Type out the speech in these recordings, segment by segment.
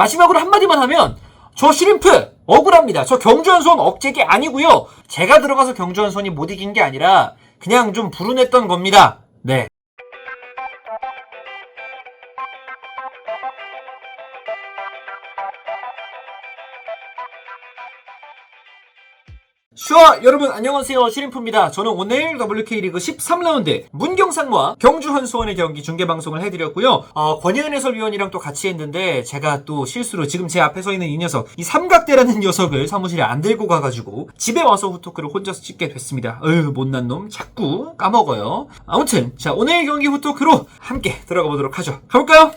마지막으로 한마디만 하면 저 시림프 억울합니다. 저 경주한수원 억제기 아니고요. 제가 들어가서 경주한수원이 못 이긴 게 아니라 그냥 좀 불운했던 겁니다. 네. 슈아 여러분 안녕하세요. 시림프입니다. 저는 오늘 WK리그 13라운드 문경상무와 경주한수원의 경기 중계방송을 해드렸고요. 권희은 해설위원이랑 또 같이 했는데 제가 또 실수로 지금 제 앞에 서 있는 이 녀석, 이 삼각대라는 녀석을 사무실에 안 들고 가가지고 집에 와서 후토크를 혼자서 찍게 됐습니다. 못난 놈 자꾸 까먹어요. 아무튼 자, 오늘 경기 후토크로 함께 들어가 보도록 하죠. 가볼까요?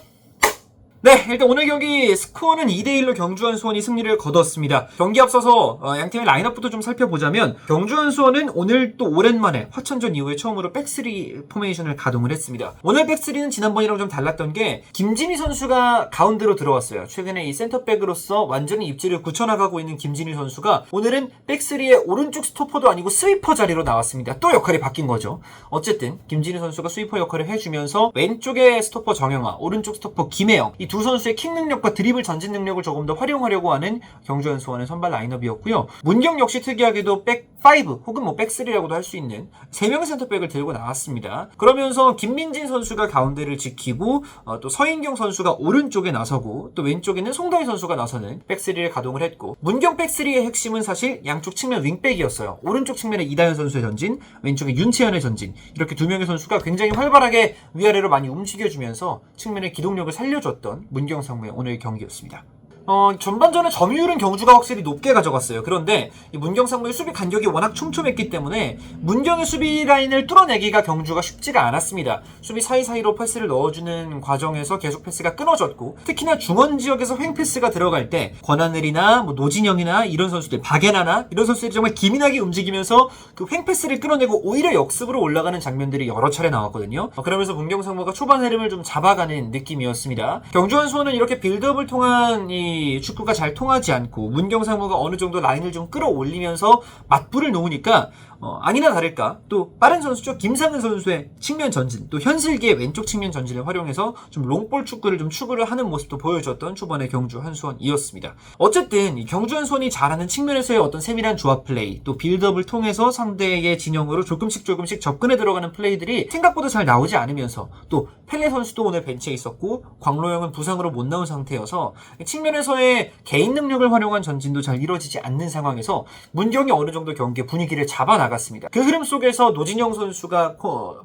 네, 일단 오늘 경기 스코어는 2대1로 경주한수원이 승리를 거뒀습니다. 경기 앞서서 양팀의 라인업부터 좀 살펴보자면 경주한수원은 오늘 또 오랜만에 화천전 이후에 처음으로 백스리 포메이션을 가동을 했습니다. 오늘 백스리는 지난번이랑 좀 달랐던 게 김진희 선수가 가운데로 들어왔어요. 최근에 이 센터백으로서 완전히 입지를 굳혀나가고 있는 김진희 선수가 오늘은 백스리의 오른쪽 스토퍼도 아니고 스위퍼 자리로 나왔습니다. 또 역할이 바뀐 거죠. 어쨌든 김진희 선수가 스위퍼 역할을 해주면서 왼쪽에 스토퍼 정영아, 오른쪽 스토퍼 김혜영, 이 두 선수의 킥 능력과 드리블 전진 능력을 조금 더 활용하려고 하는 경주한수원의 선발 라인업이었고요. 문경 역시 특이하게도 백5 혹은 뭐 백3라고도 할 수 있는 3명의 센터백을 들고 나왔습니다. 그러면서 김민진 선수가 가운데를 지키고 또 서인경 선수가 오른쪽에 나서고 또 왼쪽에는 송다희 선수가 나서는 백3를 가동을 했고, 문경 백3의 핵심은 사실 양쪽 측면 윙백이었어요. 오른쪽 측면에 이다현 선수의 전진, 왼쪽에 윤채연의 전진, 이렇게 두 명의 선수가 굉장히 활발하게 위아래로 많이 움직여주면서 측면의 기동력을 살려줬던 문경상무의 오늘 경기였습니다. 전반전에 점유율은 경주가 확실히 높게 가져갔어요. 그런데 이 문경상무의 수비 간격이 워낙 촘촘했기 때문에 문경의 수비 라인을 뚫어내기가 경주가 쉽지가 않았습니다. 수비 사이사이로 패스를 넣어주는 과정에서 계속 패스가 끊어졌고, 특히나 중원 지역에서 횡 패스가 들어갈 때 권하늘이나 뭐 노진영이나 이런 선수들, 박예나나 이런 선수들이 정말 기민하게 움직이면서 그 횡 패스를 끌어내고 오히려 역습으로 올라가는 장면들이 여러 차례 나왔거든요. 그러면서 문경상무가 초반 흐름을 좀 잡아가는 느낌이었습니다. 경주한수원은 이렇게 빌드업을 통한 이 축구가 잘 통하지 않고 문경상무가 어느 정도 라인을 좀 끌어올리면서 맞불을 놓으니까 아니나 다를까 또 빠른 선수죠. 김상은 선수의 측면 전진, 또 현슬기의 왼쪽 측면 전진을 활용해서 좀 롱볼 축구를 좀 추구를 하는 모습도 보여줬던 초반의 경주한수원이었습니다. 어쨌든 이 경주한수원이 잘하는 측면에서의 어떤 세밀한 조합 플레이, 또 빌드업을 통해서 상대의 진영으로 조금씩 접근해 들어가는 플레이들이 생각보다 잘 나오지 않으면서, 또 펠레 선수도 오늘 벤치에 있었고 광로영은 부상으로 못 나온 상태여서 측면에서의 개인 능력을 활용한 전진도 잘 이루어지지 않는 상황에서 문경이 어느 정도 경기의 분위기를 잡아나갔습니다. 그 흐름 속에서 노진영 선수가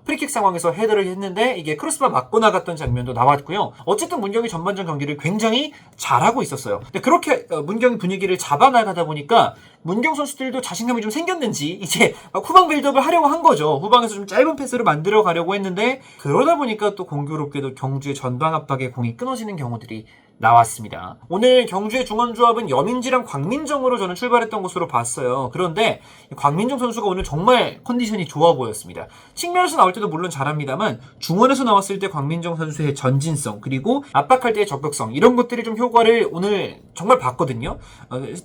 프리킥 상황에서 헤더를 했는데 이게 크로스바 맞고 나갔던 장면도 나왔고요. 어쨌든 문경이 전반전 경기를 굉장히 잘하고 있었어요. 근데 그렇게 문경이 분위기를 잡아나가다 보니까 문경 선수들도 자신감이 좀 생겼는지 이제 후방 빌드업을 하려고 한 거죠. 후방에서 좀 짧은 패스를 만들어 가려고 했는데, 그러다 보니까 또 공교롭게도 경주의 전방 압박에 공이 끊어지는 경우들이 나왔습니다. 오늘 경주의 중원조합은 여민지랑 광민정으로 저는 출발했던 것으로 봤어요. 그런데 광민정 선수가 오늘 정말 컨디션이 좋아 보였습니다. 측면에서 나올 때도 물론 잘합니다만 중원에서 나왔을 때 광민정 선수의 전진성, 그리고 압박할 때의 적극성, 이런 것들이 좀 효과를 오늘 정말 봤거든요.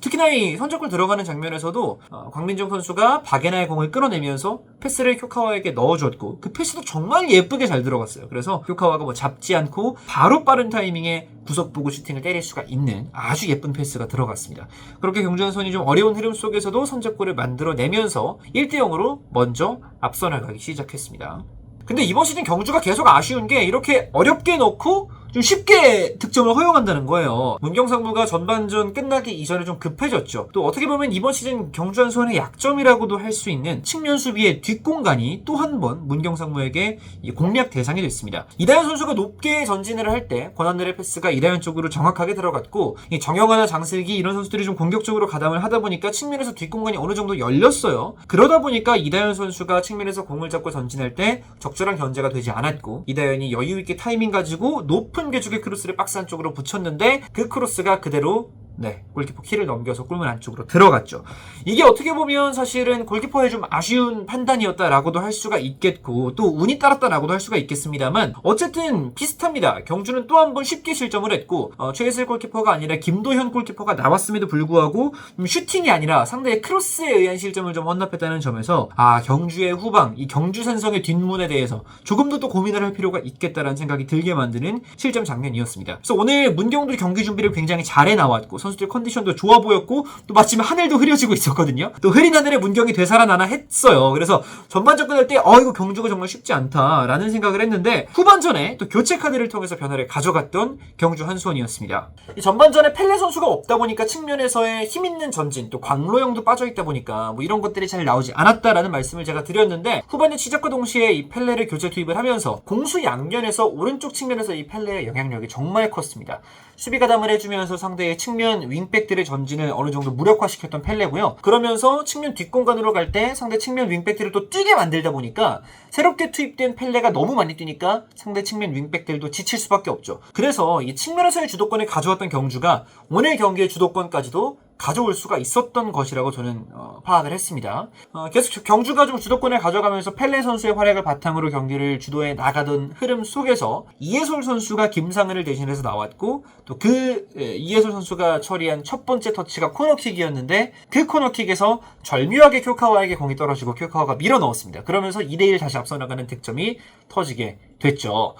특히나 이 선제골 들어가는 장면에서도 광민정 선수가 박예나의 공을 끌어내면서 패스를 효카와에게 넣어줬고, 그 패스도 정말 예쁘게 잘 들어갔어요. 그래서 효카와가 뭐 잡지 않고 바로 빠른 타이밍에 구석 보고 슈팅을 때릴 수가 있는 아주 예쁜 패스가 들어갔습니다. 그렇게 경주한수원이 좀 어려운 흐름 속에서도 선제골을 만들어내면서 1대0으로 먼저 앞서 나가기 시작했습니다. 근데 이번 시즌 경주가 계속 아쉬운 게 이렇게 어렵게 넣고 좀 쉽게 득점을 허용한다는 거예요. 문경상무가 전반전 끝나기 이전에 좀 급해졌죠. 또 어떻게 보면 이번 시즌 경주한수원의 약점이라고도 할 수 있는 측면 수비의 뒷공간이 또 한 번 문경상무에게 공략 대상이 됐습니다. 이다현 선수가 높게 전진을 할 때 권한늘의 패스가 이다현 쪽으로 정확하게 들어갔고, 정영하나 장슬기 이런 선수들이 좀 공격적으로 가담을 하다 보니까 측면에서 뒷공간이 어느 정도 열렸어요. 그러다 보니까 이다현 선수가 측면에서 공을 잡고 전진할 때 적절한 견제가 되지 않았고, 이다현이 여유있게 타이밍 가지고 높은 궤적의 크로스를 박스 안쪽으로 붙였는데 그 크로스가 그대로 네, 골키퍼 키를 넘겨서 골문 안쪽으로 들어갔죠. 이게 어떻게 보면 사실은 골키퍼의 좀 아쉬운 판단이었다라고도 할 수가 있겠고 또 운이 따랐다라고도 할 수가 있겠습니다만 어쨌든 비슷합니다. 경주는 또 한 번 쉽게 실점을 했고 최혜슬 골키퍼가 아니라 김도현 골키퍼가 나왔음에도 불구하고 슈팅이 아니라 상대의 크로스에 의한 실점을 좀 헌납했다는 점에서 경주의 후방, 이 경주 산성의 뒷문에 대해서 조금 더 또 고민을 할 필요가 있겠다라는 생각이 들게 만드는 실점 장면이었습니다. 그래서 오늘 문경도 경기 준비를 굉장히 잘해 나왔고 선수들 컨디션도 좋아 보였고 또 마침 하늘도 흐려지고 있었거든요. 또 흐린 하늘에 문경이 되살아나나 했어요. 그래서 전반전 끝날 때 이거 경주가 정말 쉽지 않다라는 생각을 했는데 후반전에 또 교체 카드를 통해서 변화를 가져갔던 경주 한수원이었습니다. 이 전반전에 펠레 선수가 없다 보니까 측면에서의 힘있는 전진 또 광로영도 빠져있다 보니까 뭐 이런 것들이 잘 나오지 않았다라는 말씀을 제가 드렸는데 후반전 시작과 동시에 이 펠레를 교체 투입을 하면서 공수 양면에서 오른쪽 측면에서 이 펠레의 영향력이 정말 컸습니다. 수비 가담을 해주면서 상대의 측면 윙백들의 전진을 어느 정도 무력화시켰던 펠레고요. 그러면서 측면 뒷공간으로 갈 때 상대 측면 윙백들을 또 뛰게 만들다 보니까 새롭게 투입된 펠레가 너무 많이 뛰니까 상대 측면 윙백들도 지칠 수밖에 없죠. 그래서 이 측면에서의 주도권을 가져왔던 경주가 오늘 경기의 주도권까지도 가져올 수가 있었던 것이라고 저는 파악을 했습니다. 계속 경주가 좀 주도권을 가져가면서 펠레 선수의 활약을 바탕으로 경기를 주도해 나가던 흐름 속에서 이해솔 선수가 김상은을 대신해서 나왔고 또 그 이해솔 선수가 처리한 첫 번째 터치가 코너킥이었는데 그 코너킥에서 절묘하게 쿄카와에게 공이 떨어지고 쿄카와가 밀어 넣었습니다. 그러면서 2대1 다시 앞서 나가는 득점이 터지게 됐죠.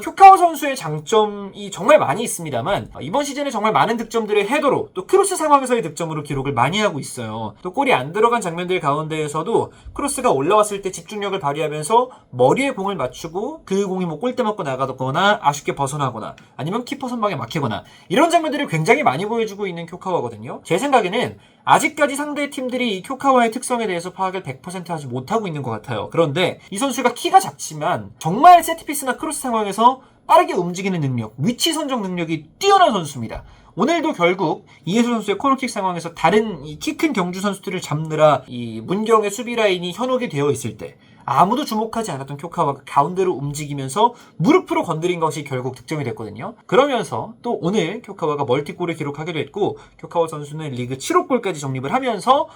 쿄카와 선수의 장점이 정말 많이 있습니다만 이번 시즌에 정말 많은 득점들을 헤더로 또 크로스 상황에서의 득점으로 기록을 많이 하고 있어요. 또 골이 안 들어간 장면들 가운데에서도 크로스가 올라왔을 때 집중력을 발휘하면서 머리에 공을 맞추고 그 공이 뭐 골대 맞고 나가거나 아쉽게 벗어나거나 아니면 키퍼 선방에 막히거나 이런 장면들을 굉장히 많이 보여주고 있는 쿄카와거든요. 제 생각에는 아직까지 상대 팀들이 이 쿄카와의 특성에 대해서 파악을 100% 하지 못하고 있는 것 같아요. 그런데 이 선수가 키가 작지만 정말 세트피스나 크로스 상황에서 빠르게 움직이는 능력, 위치 선정 능력이 뛰어난 선수입니다. 오늘도 결국 이해솔 선수의 코너킥 상황에서 다른 이 키 큰 경주 선수들을 잡느라 이 문경의 수비 라인이 현혹이 되어 있을 때 아무도 주목하지 않았던 쿄카와가 가운데로 움직이면서 무릎으로 건드린 것이 결국 득점이 됐거든요. 그러면서 또 오늘 쿄카와가 멀티골을 기록하게 됐고 쿄카와 선수는 리그 7호 골까지 정립을 하면서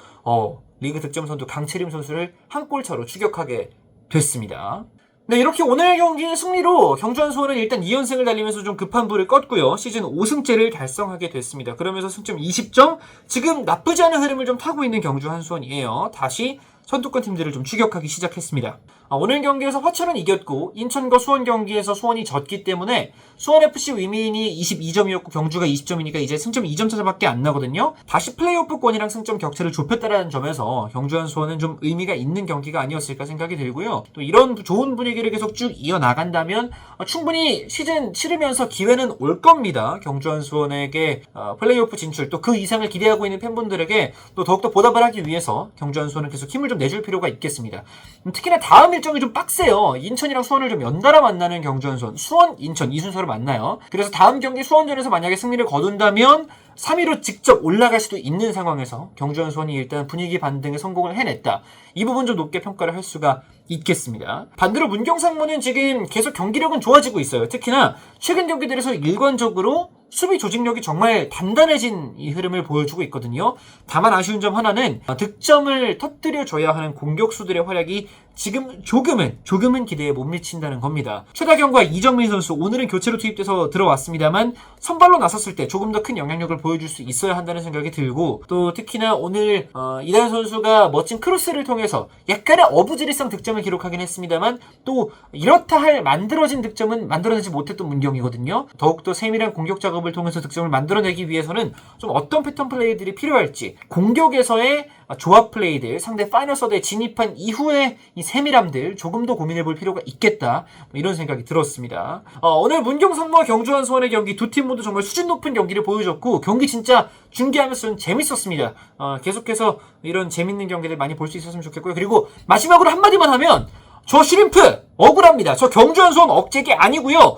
리그 득점 선두 강채림 선수를 한 골 차로 추격하게 됐습니다. 네, 이렇게 오늘 경기 승리로 경주 한수원은 일단 2연승을 달리면서 좀 급한 불을 껐고요. 시즌 5승째를 달성하게 됐습니다. 그러면서 승점 20점, 지금 나쁘지 않은 흐름을 좀 타고 있는 경주 한수원이에요. 다시 선두권 팀들을 좀 추격하기 시작했습니다. 오늘 경기에서 화천은 이겼고 인천과 수원 경기에서 수원이 졌기 때문에 수원FC 위민이 22점이었고 경주가 20점이니까 이제 승점 2점 차이밖에 안 나거든요. 다시 플레이오프권이랑 승점 격차를 좁혔다는 점에서 경주 한수원은 좀 의미가 있는 경기가 아니었을까 생각이 들고요. 또 이런 좋은 분위기를 계속 쭉 이어나간다면 충분히 시즌 치르면서 기회는 올 겁니다. 경주 한수원에게 플레이오프 진출 또 그 이상을 기대하고 있는 팬분들에게 또 더욱더 보답을 하기 위해서 경주 한수원은 계속 힘을 좀 내줄 필요가 있겠습니다. 특히나 다음 일정이 좀 빡세요. 인천이랑 수원을 좀 연달아 만나는 경주 한수원, 수원, 인천 이 순서로 만나요. 그래서 다음 경기 수원전에서 만약에 승리를 거둔다면 3위로 직접 올라갈 수도 있는 상황에서 경주 한수원이 일단 분위기 반등에 성공을 해냈다. 이 부분 좀 높게 평가를 할 수가 있겠습니다. 반대로 문경상무는 지금 계속 경기력은 좋아지고 있어요. 특히나 최근 경기들에서 일관적으로 수비 조직력이 정말 단단해진 이 흐름을 보여주고 있거든요. 다만 아쉬운 점 하나는 득점을 터뜨려줘야 하는 공격수들의 활약이 지금 조금은 기대에 못 미친다는 겁니다. 최다경과 이정민 선수 오늘은 교체로 투입돼서 들어왔습니다만 선발로 나섰을 때 조금 더 큰 영향력을 보여줄 수 있어야 한다는 생각이 들고 또 특히나 오늘 이다현 선수가 멋진 크로스를 통해서 약간의 어부지리성 득점을 기록하긴 했습니다만 또 이렇다 할 만들어진 득점은 만들어내지 못했던 문경이거든요. 더욱더 세밀한 공격 작업을 통해서 득점을 만들어내기 위해서는 좀 어떤 패턴 플레이들이 필요할지 공격에서의 조합 플레이들 상대 파이널 서드에 진입한 이후에 이 세밀함들 조금 더 고민해볼 필요가 있겠다 이런 생각이 들었습니다. 오늘 문경상무와 경주 한수원의 경기 두 팀 모두 정말 수준 높은 경기를 보여줬고 경기 진짜 중계하면서 재밌었습니다. 계속해서 이런 재밌는 경기들 많이 볼 수 있었으면 좋겠고요. 그리고 마지막으로 한마디만 하면 저 슈림프 억울합니다. 저 경주 한수원 억제기 아니고요.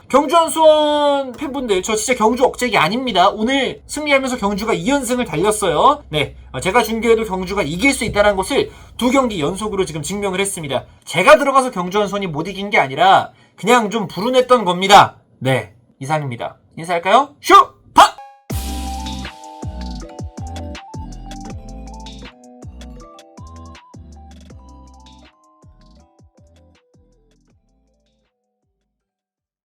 경주 한수원 팬분들 저 진짜 경주 억제기 아닙니다. 오늘 승리하면서 경주가 2연승을 달렸어요. 네, 제가 중계해도 경주가 이길 수 있다는 것을 두 경기 연속으로 지금 증명을 했습니다. 제가 들어가서 경주 한수원이 못 이긴 게 아니라 그냥 좀 불운했던 겁니다. 네, 이상입니다. 인사할까요? 슈!